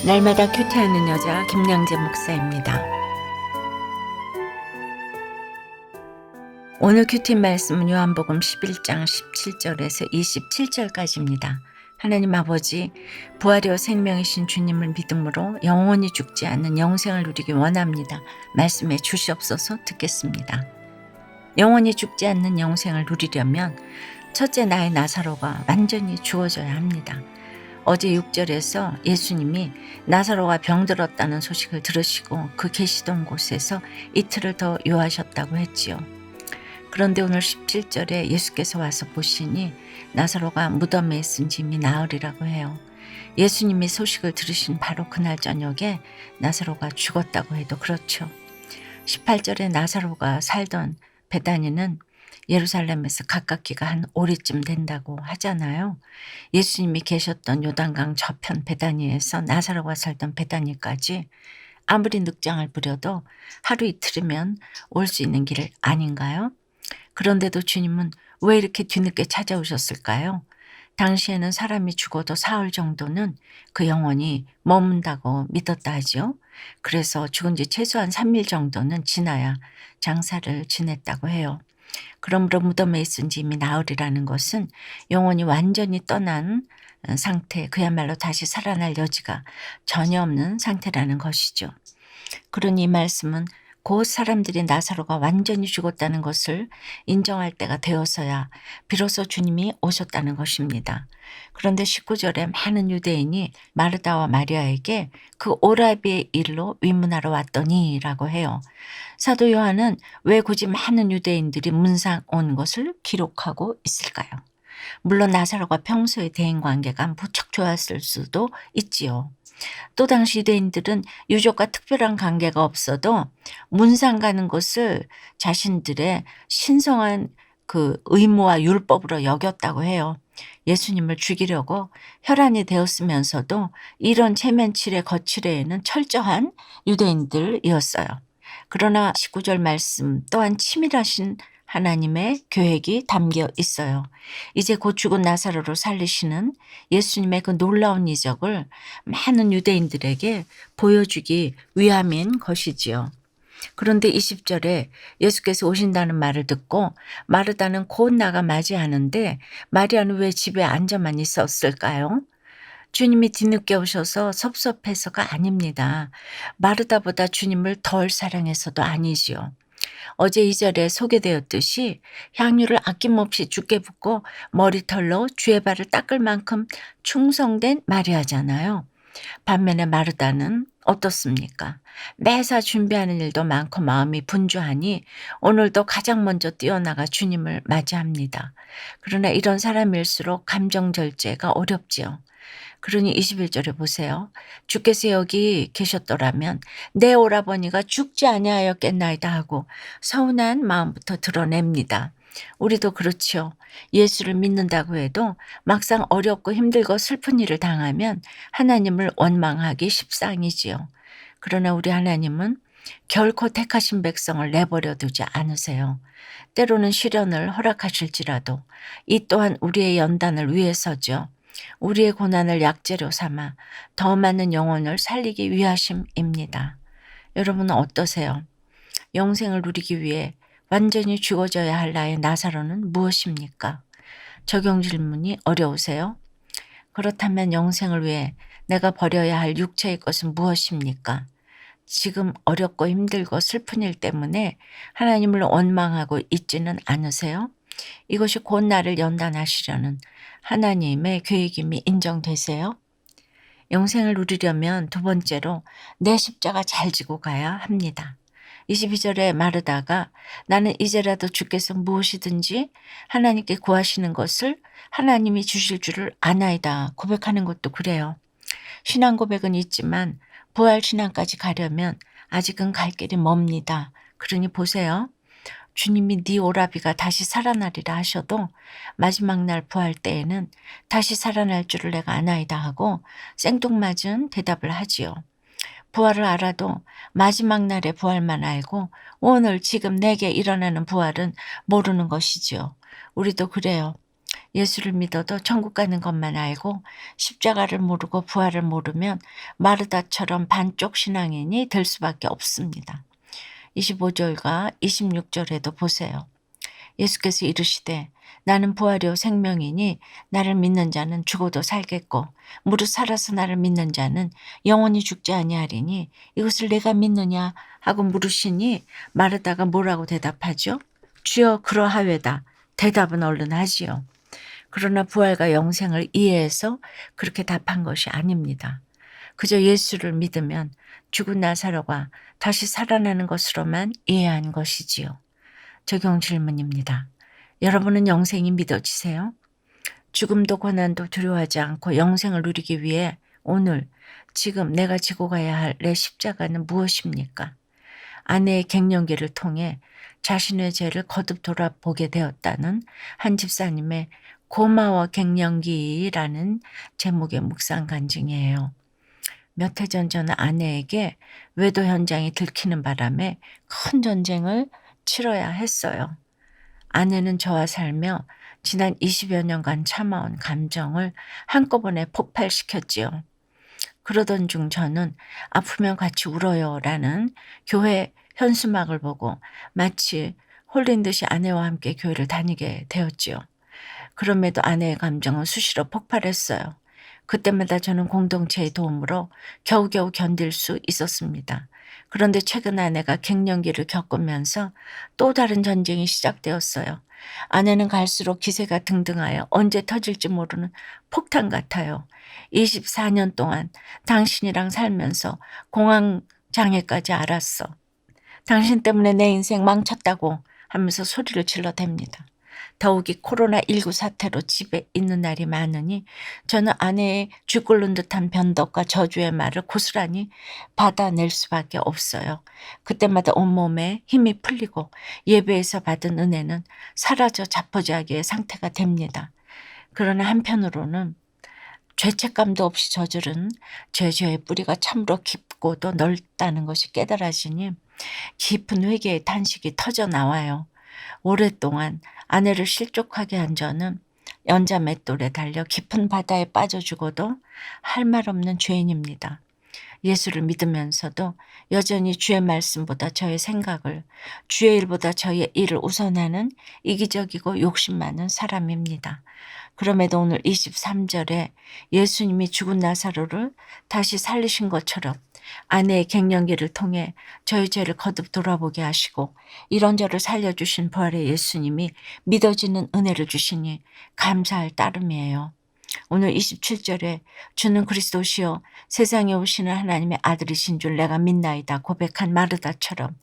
날마다 큐티하는 여자 김양재 목사입니다. 오늘 큐티 말씀은 요한복음 11장 17절에서 27절까지입니다. 하나님 아버지, 부활이요 생명이신 주님을 믿음으로 영원히 죽지 않는 영생을 누리기 원합니다. 말씀해 주시옵소서. 듣겠습니다. 영원히 죽지 않는 영생을 누리려면 첫째 나의 나사로가 완전히 죽어져야 합니다. 어제 6절에서 예수님이 나사로가 병들었다는 소식을 들으시고 그 계시던 곳에서 이틀을 더 요하셨다고 했지요. 그런데 오늘 17절에 예수께서 와서 보시니 나사로가 무덤에 있은지 이미 나으리라고 해요. 예수님이 소식을 들으신 바로 그날 저녁에 나사로가 죽었다고 해도 그렇죠. 18절에 나사로가 살던 베다니는 예루살렘에서 가깝기가 한 오리쯤 된다고 하잖아요. 예수님이 계셨던 요단강 저편 베다니에서 나사로가 살던 베다니까지 아무리 늑장을 부려도 하루 이틀이면 올 수 있는 길 아닌가요? 그런데도 주님은 왜 이렇게 뒤늦게 찾아오셨을까요? 당시에는 사람이 죽어도 사흘 정도는 그 영혼이 머문다고 믿었다 하죠. 그래서 죽은 지 최소한 3일 정도는 지나야 장사를 지냈다고 해요. 그러므로 무덤에 있은지 이미 나으리라는 것은 영혼이 완전히 떠난 상태, 그야말로 다시 살아날 여지가 전혀 없는 상태라는 것이죠. 그러니 이 말씀은 곧 사람들이 나사로가 완전히 죽었다는 것을 인정할 때가 되어서야 비로소 주님이 오셨다는 것입니다. 그런데 19절에 많은 유대인이 마르다와 마리아에게 그 오라비의 일로 위문하러 왔더니 라고 해요. 사도 요한은 왜 굳이 많은 유대인들이 문상 온 것을 기록하고 있을까요? 물론 나사로가 평소의 대인관계가 무척 좋았을 수도 있지요. 또 당시 유대인들은 유족과 특별한 관계가 없어도 문상 가는 것을 자신들의 신성한 그 의무와 율법으로 여겼다고 해요. 예수님을 죽이려고 혈안이 되었으면서도 이런 체면치레 거치레에는 철저한 유대인들이었어요. 그러나 19절 말씀 또한 치밀하신 하나님의 계획이 담겨 있어요. 이제 곧 죽은 나사로를 살리시는 예수님의 그 놀라운 이적을 많은 유대인들에게 보여주기 위함인 것이지요. 그런데 20절에 예수께서 오신다는 말을 듣고 마르다는 곧 나가 맞이하는데 마리아는 왜 집에 앉아만 있었을까요? 주님이 뒤늦게 오셔서 섭섭해서가 아닙니다. 마르다보다 주님을 덜 사랑해서도 아니지요. 어제 2절에 소개되었듯이 향유를 아낌없이 주께 붓고 머리털로 주의 발을 닦을 만큼 충성된 마리아잖아요. 반면에 마르다는 어떻습니까? 매사 준비하는 일도 많고 마음이 분주하니 오늘도 가장 먼저 뛰어나가 주님을 맞이합니다. 그러나 이런 사람일수록 감정 절제가 어렵지요. 그러니 21절에 보세요. 주께서 여기 계셨더라면 내 오라버니가 죽지 아니하였겠나이다 하고 서운한 마음부터 드러냅니다. 우리도 그렇지요. 예수를 믿는다고 해도 막상 어렵고 힘들고 슬픈 일을 당하면 하나님을 원망하기 십상이지요. 그러나 우리 하나님은 결코 택하신 백성을 내버려 두지 않으세요. 때로는 시련을 허락하실지라도 이 또한 우리의 연단을 위해서죠. 우리의 고난을 약재로 삼아 더 많은 영혼을 살리기 위하심입니다. 여러분은 어떠세요? 영생을 누리기 위해 완전히 죽어져야 할 나의 나사로는 무엇입니까? 적용 질문이 어려우세요? 그렇다면 영생을 위해 내가 버려야 할 육체의 것은 무엇입니까? 지금 어렵고 힘들고 슬픈 일 때문에 하나님을 원망하고 있지는 않으세요? 이것이 곧 나를 연단하시려는 하나님의 계획임이 인정되세요? 영생을 누리려면 두 번째로 내 십자가 잘 지고 가야 합니다. 22절에 마르다가 나는 이제라도 주께서 무엇이든지 하나님께 구하시는 것을 하나님이 주실 줄을 아나이다 고백하는 것도 그래요. 신앙 고백은 있지만 부활 신앙까지 가려면 아직은 갈 길이 멉니다. 그러니 보세요. 주님이 네 오라비가 다시 살아나리라 하셔도 마지막 날 부활 때에는 다시 살아날 줄을 내가 아나이다 하고 생뚱맞은 대답을 하지요. 부활을 알아도 마지막 날의 부활만 알고 오늘 지금 내게 일어나는 부활은 모르는 것이지요. 우리도 그래요. 예수를 믿어도 천국 가는 것만 알고 십자가를 모르고 부활을 모르면 마르다처럼 반쪽 신앙인이 될 수밖에 없습니다. 25절과 26절에도 보세요. 예수께서 이르시되 나는 부활이요 생명이니 나를 믿는 자는 죽어도 살겠고 무릇 살아서 나를 믿는 자는 영원히 죽지 아니하리니 이것을 내가 믿느냐 하고 물으시니 마르다가 뭐라고 대답하죠? 주여 그러하외다. 대답은 얼른 하지요. 그러나 부활과 영생을 이해해서 그렇게 답한 것이 아닙니다. 그저 예수를 믿으면 죽은 나사로가 다시 살아나는 것으로만 이해한 것이지요. 적용 질문입니다. 여러분은 영생이 믿어지세요? 죽음도 고난도 두려워하지 않고 영생을 누리기 위해 오늘 지금 내가 지고 가야 할 내 십자가는 무엇입니까? 아내의 갱년기를 통해 자신의 죄를 거듭 돌아보게 되었다는 한 집사님의 고마워 갱년기라는 제목의 묵상 간증이에요. 몇 해 전 저는 아내에게 외도 현장이 들키는 바람에 큰 전쟁을 치러야 했어요. 아내는 저와 살며 지난 20여 년간 참아온 감정을 한꺼번에 폭발시켰지요. 그러던 중 저는 아프면 같이 울어요라는 교회 현수막을 보고 마치 홀린 듯이 아내와 함께 교회를 다니게 되었지요. 그럼에도 아내의 감정은 수시로 폭발했어요. 그때마다 저는 공동체의 도움으로 겨우겨우 견딜 수 있었습니다. 그런데 최근 아내가 갱년기를 겪으면서 또 다른 전쟁이 시작되었어요. 아내는 갈수록 기세가 등등하여 언제 터질지 모르는 폭탄 같아요. 24년 동안 당신이랑 살면서 공황장애까지 앓았어. 당신 때문에 내 인생 망쳤다고 하면서 소리를 질러댑니다. 더욱이 코로나19 사태로 집에 있는 날이 많으니 저는 아내의 쥐 끓는 듯한 변덕과 저주의 말을 고스란히 받아낼 수밖에 없어요. 그때마다 온몸에 힘이 풀리고 예배에서 받은 은혜는 사라져 자포자기의 상태가 됩니다. 그러나 한편으로는 죄책감도 없이 저지른 죄의 뿌리가 참으로 깊고도 넓다는 것이 깨달아지니 깊은 회개의 탄식이 터져 나와요. 오랫동안 아내를 실족하게 한 저는 연자 맷돌에 달려 깊은 바다에 빠져 죽어도 할 말 없는 죄인입니다. 예수를 믿으면서도 여전히 주의 말씀보다 저의 생각을, 주의 일보다 저의 일을 우선하는 이기적이고 욕심 많은 사람입니다. 그럼에도 오늘 23절에 예수님이 죽은 나사로를 다시 살리신 것처럼 아내의 갱년기를 통해 저의 죄를 거듭 돌아보게 하시고 이런 저를 살려주신 부활의 예수님이 믿어지는 은혜를 주시니 감사할 따름이에요. 오늘 27절에 주는 그리스도시요 세상에 오시는 하나님의 아들이신 줄 내가 믿나이다 고백한 마르다처럼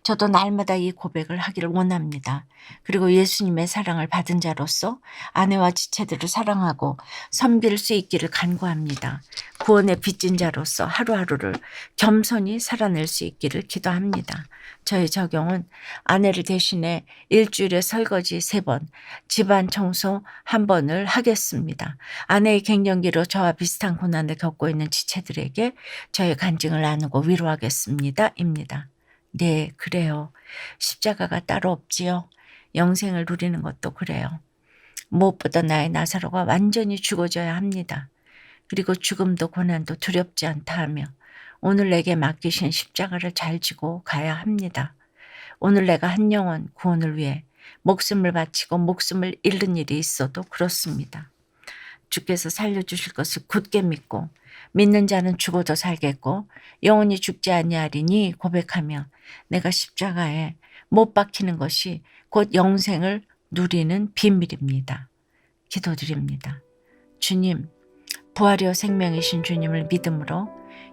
저도 날마다 이 고백을 하기를 원합니다. 그리고 예수님의 사랑을 받은 자로서 아내와 지체들을 사랑하고 섬길 수 있기를 간구합니다. 구원의 빚진 자로서 하루하루를 겸손히 살아낼 수 있기를 기도합니다. 저의 적용은 아내를 대신해 일주일에 설거지 3번, 집안 청소 1번을 하겠습니다. 아내의 갱년기로 저와 비슷한 고난을 겪고 있는 지체들에게 저의 간증을 나누고 위로하겠습니다. 입니다. 네, 그래요. 십자가가 따로 없지요. 영생을 누리는 것도 그래요. 무엇보다 나의 나사로가 완전히 죽어져야 합니다. 그리고 죽음도 고난도 두렵지 않다 하며 오늘 내게 맡기신 십자가를 잘 지고 가야 합니다. 오늘 내가 한 영혼 구원을 위해 목숨을 바치고 목숨을 잃는 일이 있어도 그렇습니다. 주께서 살려주실 것을 굳게 믿고 믿는 자는 죽어도 살겠고 영원히 죽지 아니하리니 고백하며 내가 십자가에 못 박히는 것이 곧 영생을 누리는 비밀입니다. 기도드립니다. 주님, 부활이요 생명이신 주님을 믿음으로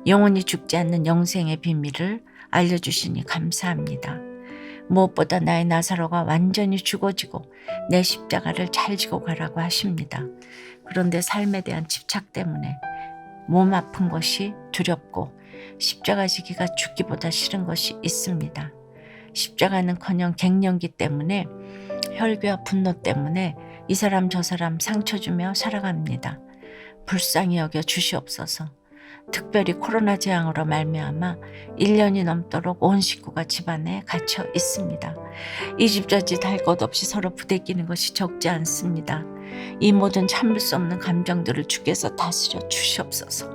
영원히 죽지 않는 영생의 비밀을 알려주시니 감사합니다. 무엇보다 나의 나사로가 완전히 죽어지고 내 십자가를 잘 지고 가라고 하십니다. 그런데 삶에 대한 집착 때문에 몸 아픈 것이 두렵고 십자가 지기가 죽기보다 싫은 것이 있습니다. 십자가는커녕 갱년기 때문에 혈기와 분노 때문에 이 사람 저 사람 상처 주며 살아갑니다. 불쌍히 여겨 주시옵소서. 특별히 코로나 재앙으로 말미암아 1년이 넘도록 온 식구가 집안에 갇혀 있습니다. 이 집 저 집 할 것 없이 서로 부대끼는 것이 적지 않습니다. 이 모든 참을 수 없는 감정들을 주께서 다스려 주시옵소서.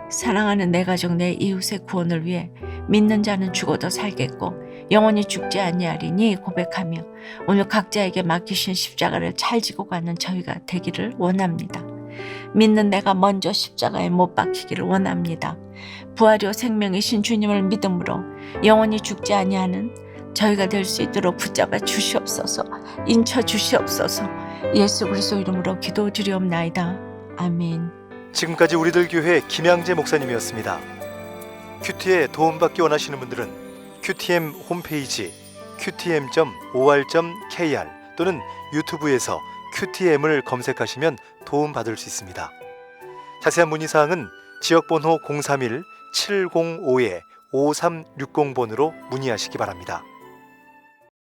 사랑하는 내 가족, 내 이웃의 구원을 위해 믿는 자는 죽어도 살겠고 영원히 죽지 아니하리니 고백하며 오늘 각자에게 맡기신 십자가를 잘 지고 가는 저희가 되기를 원합니다. 믿는 내가 먼저 십자가에 못 박히기를 원합니다. 부활이요 생명이신 주님을 믿음으로 영원히 죽지 아니하는 저희가 될 수 있도록 붙잡아 주시옵소서. 인쳐 주시옵소서. 예수 그리스도 이름으로 기도드리옵나이다. 아멘. 지금까지 우리들 교회 김양재 목사님이었습니다. 큐티에 도움받기 원하시는 분들은 QTM 홈페이지 qtm.or.kr 또는 유튜브에서 QTM을 검색하시면 도움받을 수 있습니다. 자세한 문의사항은 지역번호 031-705-5360번으로 문의하시기 바랍니다.